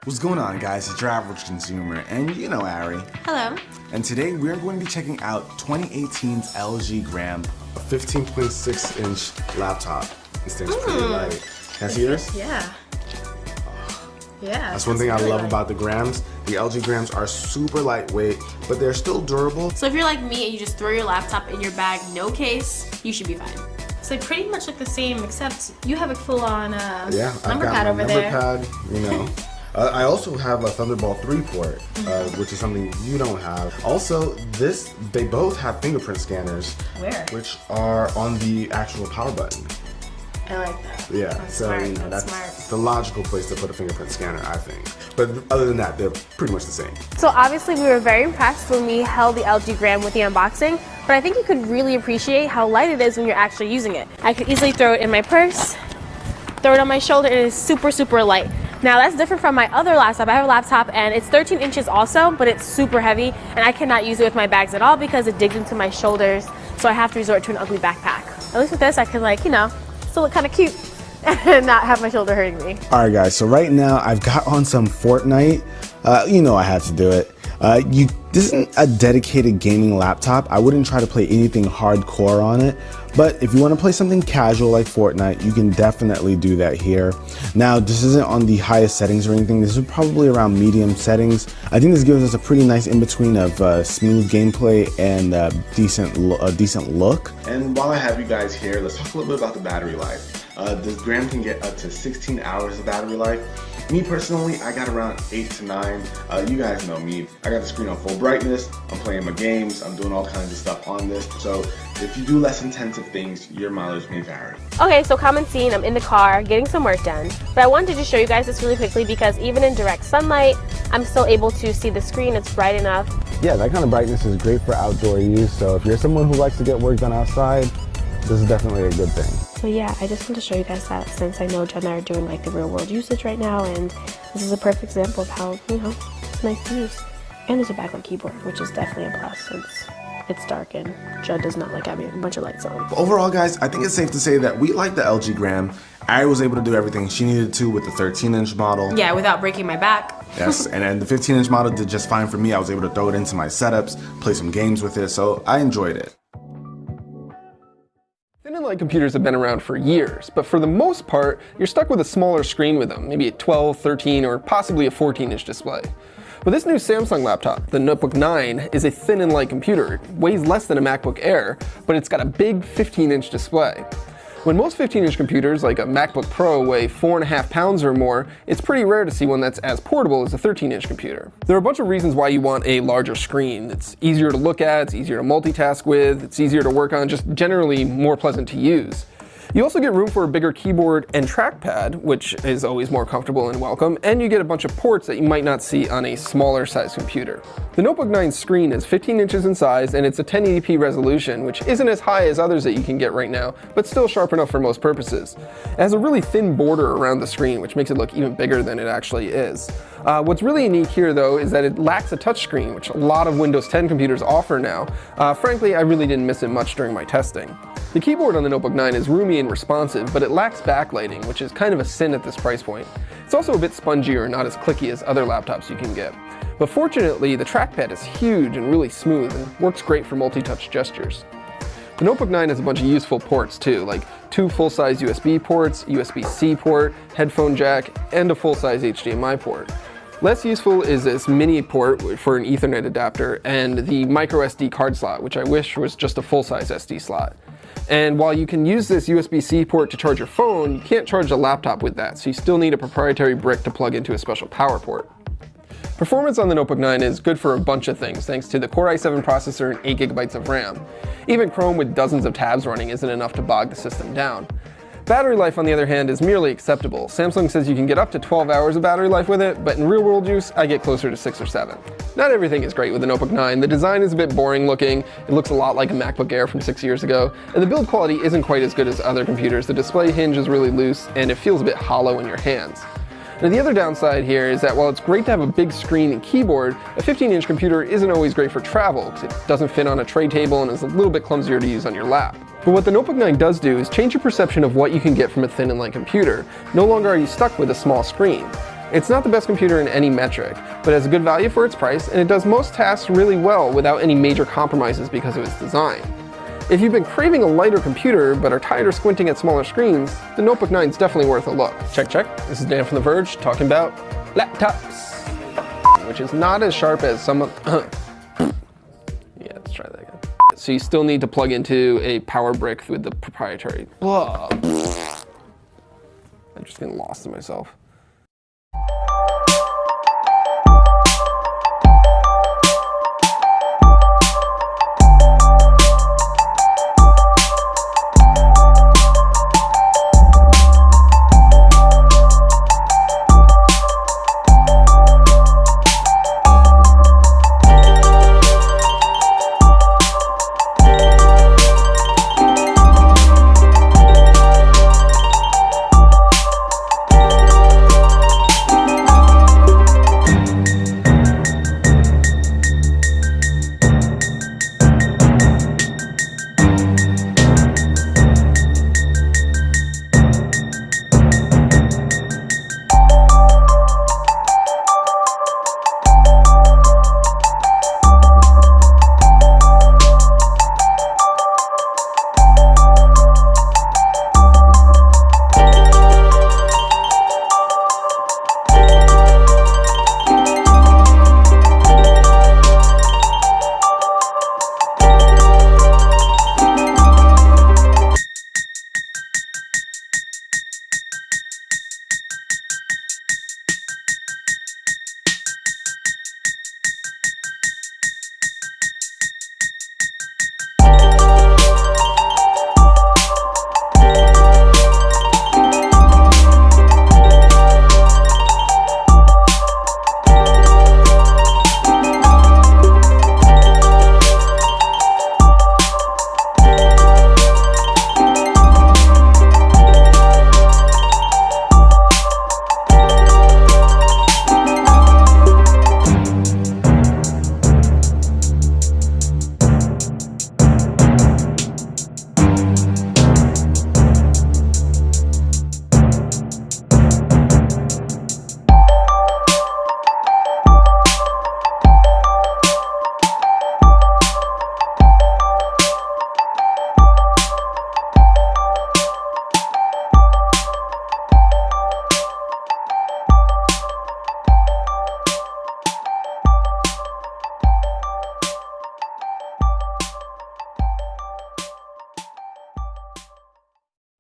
What's going on, guys? It's your average consumer, and you know Ari. Hello. And today we're going to be checking out 2018's LG Gram, a 15.6-inch laptop. This thing's pretty light. Can I see yours? Yeah. Yeah. That's one thing I love about the Grams. The LG Grams are super lightweight, but they're still durable. So if you're like me and you just throw your laptop in your bag, no case, you should be fine. So pretty much like the same, except you have a full-on number pad over there. Number pad, you know. I also have a Thunderbolt 3 port, which is something you don't have. Also, they both have fingerprint scanners. Where? Which are on the actual power button. I like that. Yeah, that's so smart. you know, that's that's smart. the logical place to put a fingerprint scanner, I think. But other than that, they're pretty much the same. So obviously we were very impressed when we held the LG Gram with the unboxing, but I think you could really appreciate how light it is when you're actually using it. I could easily throw it in my purse, throw it on my shoulder, and it is super, super light. Now that's different from my other laptop. I have a laptop and it's 13 inches also, but it's super heavy and I cannot use it with my bags at all because it digs into my shoulders, so I have to resort to an ugly backpack. At least with this, I can still look kind of cute and not have my shoulder hurting me. All right, guys, so right now I've got on some Fortnite. You know I had to do it. This isn't a dedicated gaming laptop. I wouldn't try to play anything hardcore on it, but if you want to play something casual like Fortnite, you can definitely do that here. Now, this isn't on the highest settings or anything. This is probably around medium settings. I think this gives us a pretty nice in-between of smooth gameplay and decent look. And while I have you guys here, let's talk a little bit about the battery life. The Gram can get up to 16 hours of battery life. Me personally, I got around 8 to 9. You guys know me. I got the screen on full brightness. I'm playing my games. I'm doing all kinds of stuff on this. So if you do less intensive things, your mileage may vary. Okay, so common scene, I'm in the car getting some work done, but I wanted to just show you guys this really quickly because even in direct sunlight, I'm still able to see the screen. It's bright enough. Yeah, that kind of brightness is great for outdoor use. So if you're someone who likes to get work done outside, this is definitely a good thing. So yeah, I just want to show you guys that since I know Jen and I are doing like the real world usage right now, and this is a perfect example of how, it's nice to use. And there's a backlit keyboard, which is definitely a plus since it's dark and Judd does not like having a bunch of lights on. Overall, guys, I think it's safe to say that we like the LG Gram. Ari was able to do everything she needed to with the 13-inch model. Yeah, without breaking my back. Yes, and then the 15-inch model did just fine for me. I was able to throw it into my setups, play some games with it, so I enjoyed it. Thin-and-light computers have been around for years, but for the most part, you're stuck with a smaller screen with them, maybe a 12, 13, or possibly a 14-inch display. But this new Samsung laptop, the Notebook 9, is a thin and light computer. It weighs less than a MacBook Air, but it's got a big 15-inch display. When most 15-inch computers, like a MacBook Pro, weigh 4.5 pounds or more, it's pretty rare to see one that's as portable as a 13-inch computer. There are a bunch of reasons why you want a larger screen. It's easier to look at, it's easier to multitask with, it's easier to work on, just generally more pleasant to use. You also get room for a bigger keyboard and trackpad, which is always more comfortable and welcome, and you get a bunch of ports that you might not see on a smaller size computer. The Notebook 9's screen is 15 inches in size and it's a 1080p resolution, which isn't as high as others that you can get right now, but still sharp enough for most purposes. It has a really thin border around the screen, which makes it look even bigger than it actually is. What's really unique here though is that it lacks a touchscreen, which a lot of Windows 10 computers offer now. Frankly, I really didn't miss it much during my testing. The keyboard on the Notebook 9 is roomy and responsive, but it lacks backlighting, which is kind of a sin at this price point. It's also a bit spongier and not as clicky as other laptops you can get. But fortunately, the trackpad is huge and really smooth and works great for multi-touch gestures. The Notebook 9 has a bunch of useful ports too, like 2 full-size USB ports, USB-C port, headphone jack, and a full-size HDMI port. Less useful is this mini port for an Ethernet adapter and the micro SD card slot, which I wish was just a full-size SD slot. And while you can use this USB-C port to charge your phone, you can't charge a laptop with that, so you still need a proprietary brick to plug into a special power port. Performance on the Notebook 9 is good for a bunch of things, thanks to the Core i7 processor and 8 GB of RAM. Even Chrome with dozens of tabs running isn't enough to bog the system down. Battery life, on the other hand, is merely acceptable. Samsung says you can get up to 12 hours of battery life with it, but in real-world use, I get closer to 6 or 7. Not everything is great with the Notebook 9. The design is a bit boring looking, it looks a lot like a MacBook Air from 6 years ago, and the build quality isn't quite as good as other computers. The display hinge is really loose, and it feels a bit hollow in your hands. Now the other downside here is that while it's great to have a big screen and keyboard, a 15-inch computer isn't always great for travel, because it doesn't fit on a tray table and is a little bit clumsier to use on your lap. But what the Notebook 9 does do is change your perception of what you can get from a thin and light computer. No longer are you stuck with a small screen. It's not the best computer in any metric, but it has a good value for its price, and it does most tasks really well without any major compromises because of its design. If you've been craving a lighter computer but are tired of squinting at smaller screens, the Notebook 9 is definitely worth a look. Check, check. This is Dan from The Verge talking about laptops, which is not as sharp as some of... Yeah, let's try that again. So you still need to plug into a power brick with the proprietary... Blah. I'm just getting lost in myself.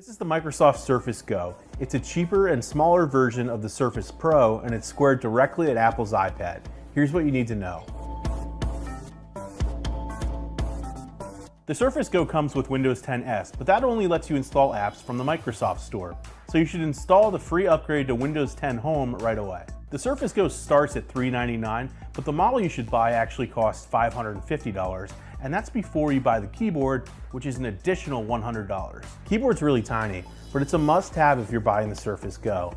This is the Microsoft Surface Go. It's a cheaper and smaller version of the Surface Pro, and it's squared directly at Apple's iPad. Here's what you need to know. The Surface Go comes with Windows 10 S, but that only lets you install apps from the Microsoft Store. So you should install the free upgrade to Windows 10 Home right away. The Surface Go starts at $399, but the model you should buy actually costs $550, and that's before you buy the keyboard, which is an additional $100. Keyboard's really tiny, but it's a must-have if you're buying the Surface Go.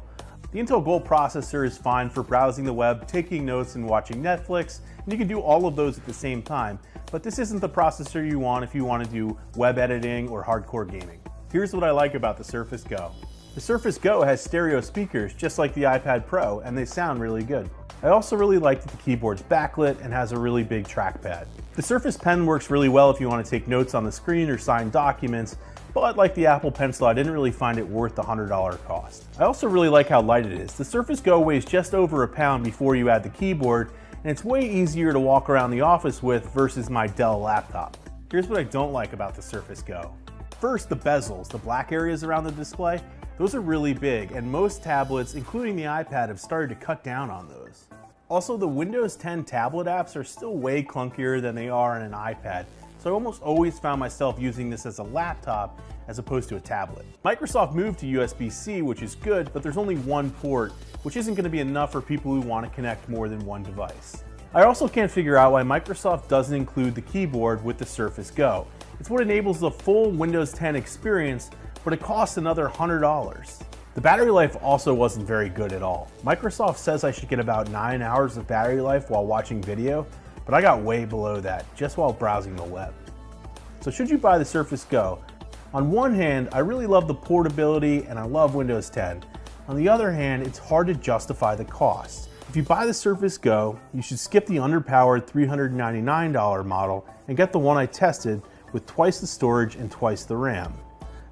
The Intel Gold processor is fine for browsing the web, taking notes, and watching Netflix, and you can do all of those at the same time, but this isn't the processor you want if you want to do web editing or hardcore gaming. Here's what I like about the Surface Go. The Surface Go has stereo speakers just like the iPad Pro, and they sound really good. I also really like that the keyboard's backlit and has a really big trackpad. The Surface Pen works really well if you want to take notes on the screen or sign documents, but like the Apple Pencil, I didn't really find it worth the $100 cost. I also really like how light it is. The Surface Go weighs just over a pound before you add the keyboard, and it's way easier to walk around the office with versus my Dell laptop. Here's what I don't like about the Surface Go. First, the bezels, the black areas around the display, those are really big, and most tablets, including the iPad, have started to cut down on those. Also, the Windows 10 tablet apps are still way clunkier than they are on an iPad, so I almost always found myself using this as a laptop as opposed to a tablet. Microsoft moved to USB-C, which is good, but there's only one port, which isn't going to be enough for people who want to connect more than one device. I also can't figure out why Microsoft doesn't include the keyboard with the Surface Go. It's what enables the full Windows 10 experience, but it costs another $100. The battery life also wasn't very good at all. Microsoft says I should get about 9 hours of battery life while watching video, but I got way below that just while browsing the web. So should you buy the Surface Go? On one hand, I really love the portability and I love Windows 10. On the other hand, it's hard to justify the cost. If you buy the Surface Go, you should skip the underpowered $399 model and get the one I tested with twice the storage and twice the RAM.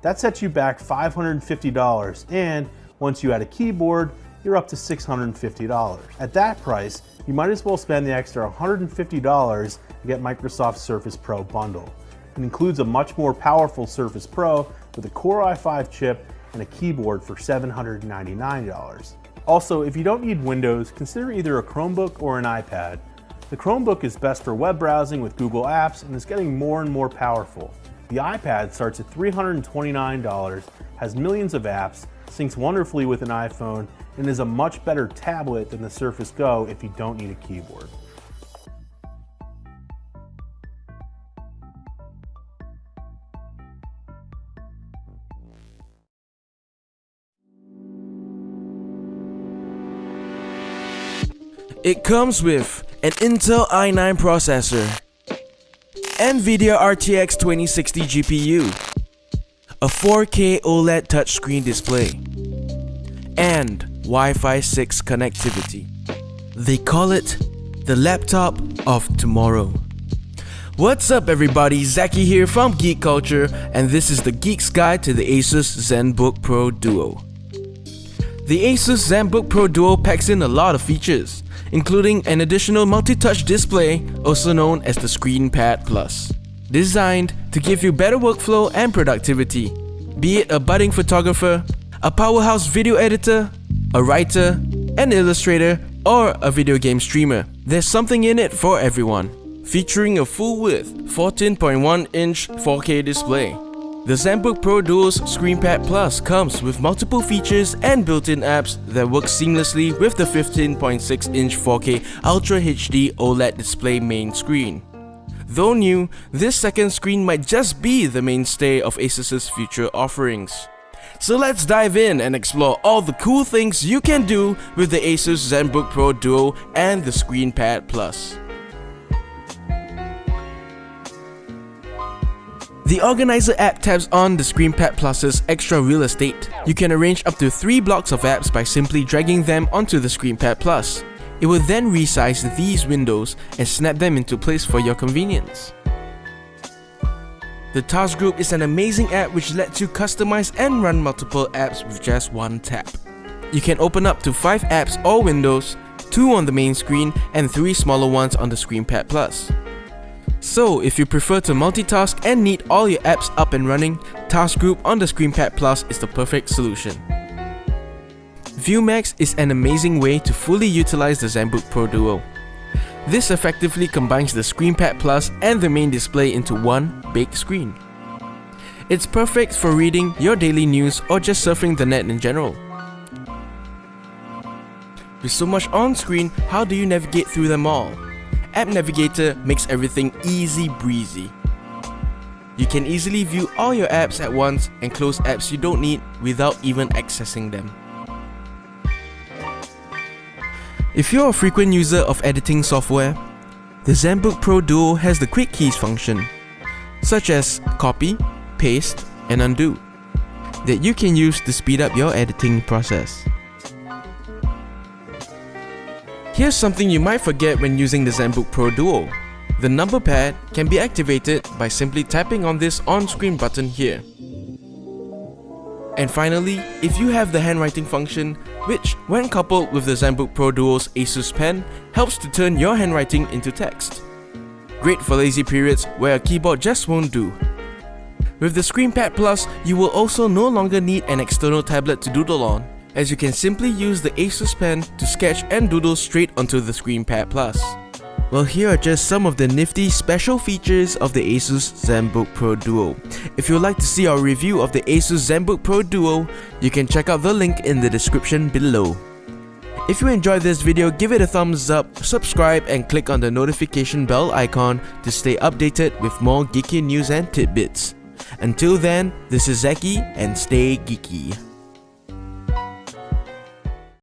That sets you back $550, and once you add a keyboard, you're up to $650. At that price, you might as well spend the extra $150 to get Microsoft's Surface Pro bundle. It includes a much more powerful Surface Pro with a Core i5 chip and a keyboard for $799. Also, if you don't need Windows, consider either a Chromebook or an iPad. The Chromebook is best for web browsing with Google Apps and is getting more and more powerful. The iPad starts at $329, has millions of apps, syncs wonderfully with an iPhone, and is a much better tablet than the Surface Go if you don't need a keyboard. It comes with an Intel i9 processor, NVIDIA RTX 2060 GPU, a 4K OLED touchscreen display, and Wi-Fi 6 connectivity. They call it the laptop of tomorrow. What's up everybody, Zaki here from Geek Culture, and this is the Geek's Guide to the Asus Zenbook Pro Duo. The Asus Zenbook Pro Duo packs in a lot of features, including an additional multi-touch display, also known as the ScreenPad Plus, designed to give you better workflow and productivity. Be it a budding photographer, a powerhouse video editor, a writer, an illustrator, or a video game streamer, there's something in it for everyone. Featuring a full-width 14.1-inch 4K display, the Zenbook Pro Duo's ScreenPad Plus comes with multiple features and built-in apps that work seamlessly with the 15.6-inch 4K Ultra HD OLED display main screen. Though new, this second screen might just be the mainstay of Asus's future offerings. So let's dive in and explore all the cool things you can do with the Asus Zenbook Pro Duo and the ScreenPad Plus. The Organizer app taps on the ScreenPad Plus's extra real estate. You can arrange up to 3 blocks of apps by simply dragging them onto the ScreenPad Plus. It will then resize these windows and snap them into place for your convenience. The Task Group is an amazing app which lets you customize and run multiple apps with just one tap. You can open up to 5 apps or windows, 2 on the main screen and 3 smaller ones on the ScreenPad Plus. So, if you prefer to multitask and need all your apps up and running, Task Group on the ScreenPad Plus is the perfect solution. ViewMax is an amazing way to fully utilize the Zenbook Pro Duo. This effectively combines the ScreenPad Plus and the main display into one big screen. It's perfect for reading your daily news or just surfing the net in general. With so much on screen, how do you navigate through them all? App Navigator makes everything easy breezy. You can easily view all your apps at once and close apps you don't need without even accessing them. If you're a frequent user of editing software, the Zenbook Pro Duo has the quick keys function, such as copy, paste, and undo, that you can use to speed up your editing process. Here's something you might forget when using the Zenbook Pro Duo. The number pad can be activated by simply tapping on this on-screen button here. And finally, if you have the handwriting function, which when coupled with the Zenbook Pro Duo's Asus Pen, helps to turn your handwriting into text. Great for lazy periods where a keyboard just won't do. With the ScreenPad Plus, you will also no longer need an external tablet to doodle on, as you can simply use the Asus Pen to sketch and doodle straight onto the ScreenPad Plus. Well, here are just some of the nifty special features of the Asus Zenbook Pro Duo. If you'd like to see our review of the Asus Zenbook Pro Duo, you can check out the link in the description below. If you enjoyed this video, give it a thumbs up, subscribe and click on the notification bell icon to stay updated with more geeky news and tidbits. Until then, this is Zaki and stay geeky.